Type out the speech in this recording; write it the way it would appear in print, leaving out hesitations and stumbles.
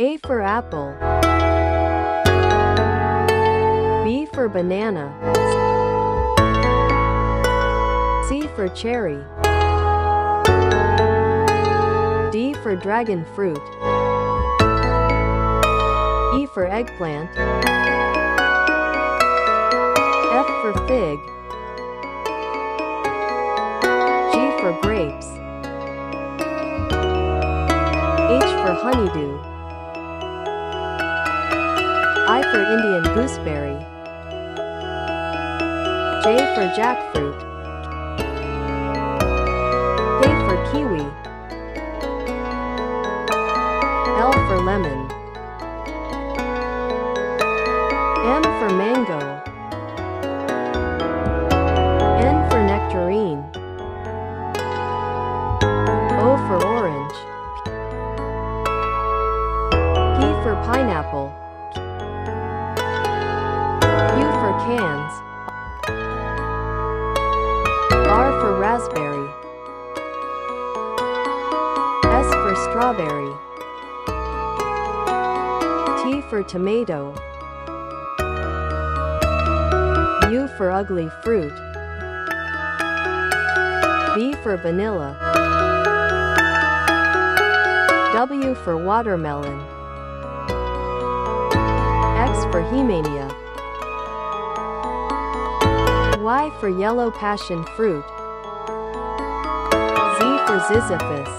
A for apple. B for banana. C for cherry. D for dragon fruit. E for eggplant. F for fig. G for grapes. H for honeydew. I for Indian gooseberry. J for jackfruit. K for kiwi. L for lemon. M for mango. N for nectarine. O for orange. P for pineapple. Q for cans. R for raspberry. S for strawberry. T for tomato. U for ugly fruit. V for vanilla. W for watermelon. X for hemania. Y for yellow passion fruit. Z for ziziphus.